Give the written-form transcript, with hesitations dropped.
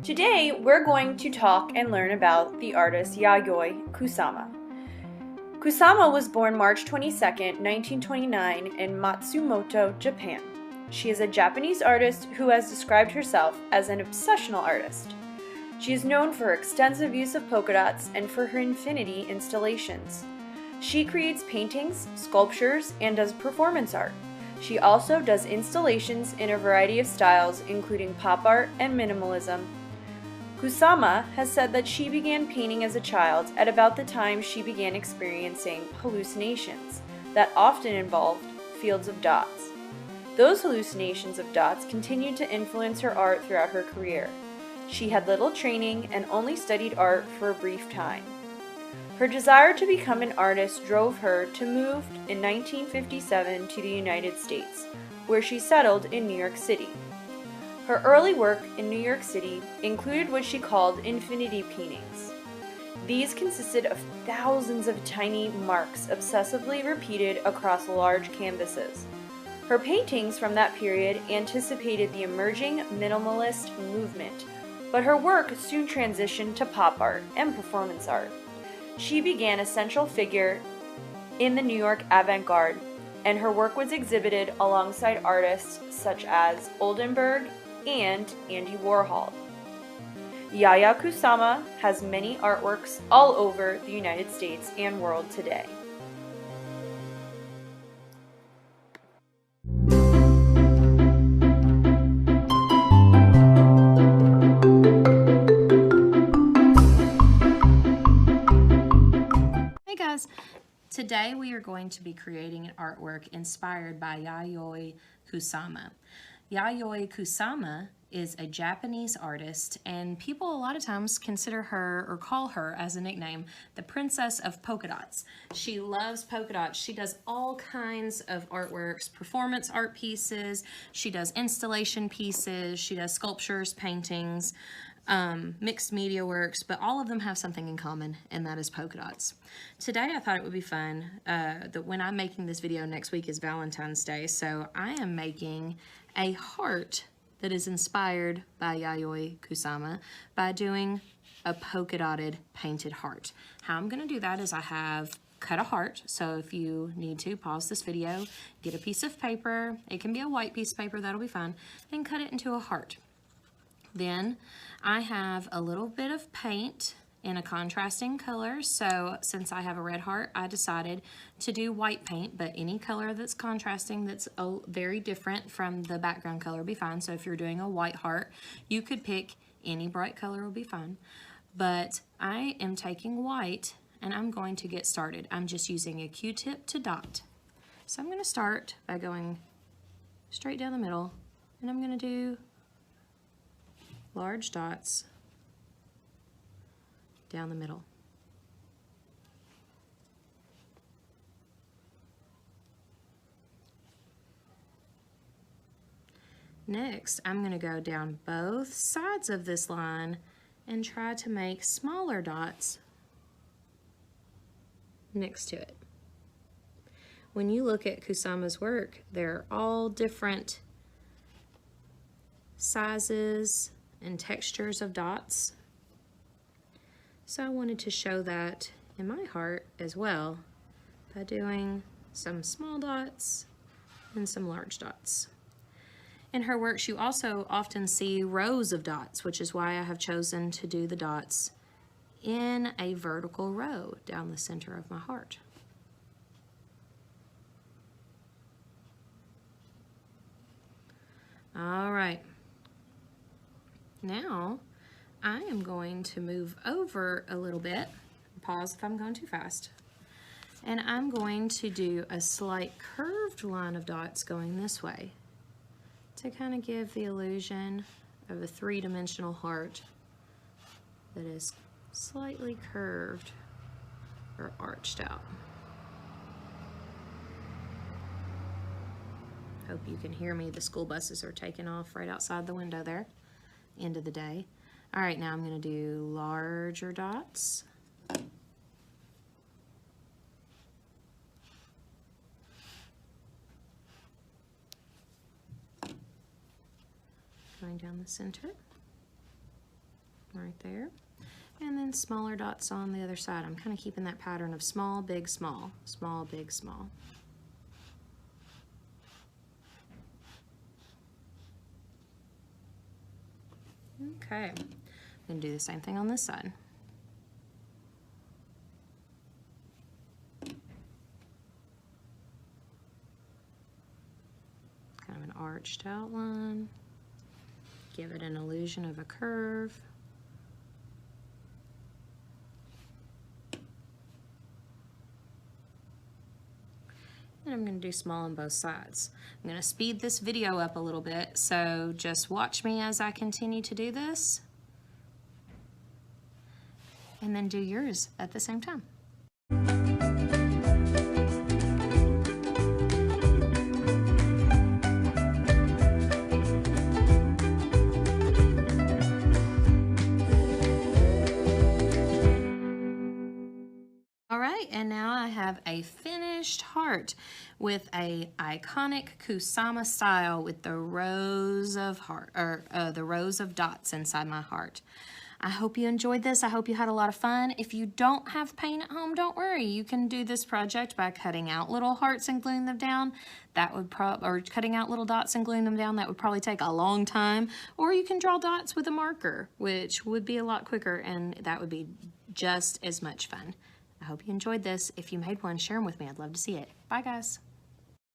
Today, we're going to talk and learn about the artist Yayoi Kusama. Kusama was born March 22, 1929 in Matsumoto, Japan. She is a Japanese artist who has described herself as an obsessional artist. She is known for her extensive use of polka dots and for her infinity installations. She creates paintings, sculptures, and does performance art. She also does installations in a variety of styles, including pop art and minimalism. Kusama has said that she began painting as a child at about the time she began experiencing hallucinations that often involved fields of dots. Those hallucinations of dots continued to influence her art throughout her career. She had little training and only studied art for a brief time. Her desire to become an artist drove her to move in 1957 to the United States, where she settled in New York City. Her early work in New York City included what she called infinity paintings. These consisted of thousands of tiny marks obsessively repeated across large canvases. Her paintings from that period anticipated the emerging minimalist movement, but her work soon transitioned to pop art and performance art. She began a central figure in the New York avant-garde, and her work was exhibited alongside artists such as Oldenburg and Andy Warhol. Yayoi Kusama has many artworks all over the United States and world today. Hey guys, today we are going to be creating an artwork inspired by Yayoi Kusama. Yayoi Kusama is a Japanese artist, and people a lot of times consider her or call her as a nickname the Princess of Polka Dots. She loves polka dots. She does all kinds of artworks, performance art pieces, she does installation pieces, she does sculptures, paintings, mixed media works, but all of them have something in common, and that is polka dots. Today I thought it would be fun that when I'm making this video, next week is Valentine's Day, so I am making a heart that is inspired by Yayoi Kusama by doing a polka dotted painted heart. How I'm going to do that is I have cut a heart, so if you need to, pause this video, get a piece of paper, it can be a white piece of paper, that'll be fine, and cut it into a heart. Then I have a little bit of paint in a contrasting color, so since I have a red heart, I decided to do white paint, but any color that's contrasting that's very different from the background color will be fine. So if you're doing a white heart, you could pick any bright color will be fine. But I am taking white and I'm going to get started. I'm just using a Q-tip to dot. So I'm going to start by going straight down the middle, and I'm going to do large dots down the middle. Next, I'm going to go down both sides of this line and try to make smaller dots next to it. When you look at Kusama's work, they're all different sizes and textures of dots. So I wanted to show that in my heart as well by doing some small dots and some large dots. In her works, you also often see rows of dots, which is why I have chosen to do the dots in a vertical row down the center of my heart. All right. Now, I am going to move over a little bit, pause if I'm going too fast, and I'm going to do a slight curved line of dots going this way to kind of give the illusion of a three-dimensional heart that is slightly curved or arched out. Hope you can hear me. The school buses are taking off right outside the window there. End of the day. All right, now I'm going to do larger dots. Going down the center. right there. And then smaller dots on the other side. I'm kind of keeping that pattern of small, big, small, small, big, small. Okay, I'm gonna do the same thing on this side. Kind of an arched outline. Give it an illusion of a curve. And I'm going to do small on both sides. I'm going to speed this video up a little bit, so just watch me as I continue to do this. And then do yours at the same time. All right, and now I have a finished heart with a iconic Kusama style with the rows of the rows of dots inside my heart. I hope you enjoyed this. I hope you had a lot of fun. If you don't have paint at home, don't worry. You can do this project by cutting out little hearts and gluing them down. That would or cutting out little dots and gluing them down. That would probably take a long time. Or you can draw dots with a marker, which would be a lot quicker, and that would be just as much fun. I hope you enjoyed this. If you made one, share them with me. I'd love to see it. Bye, guys.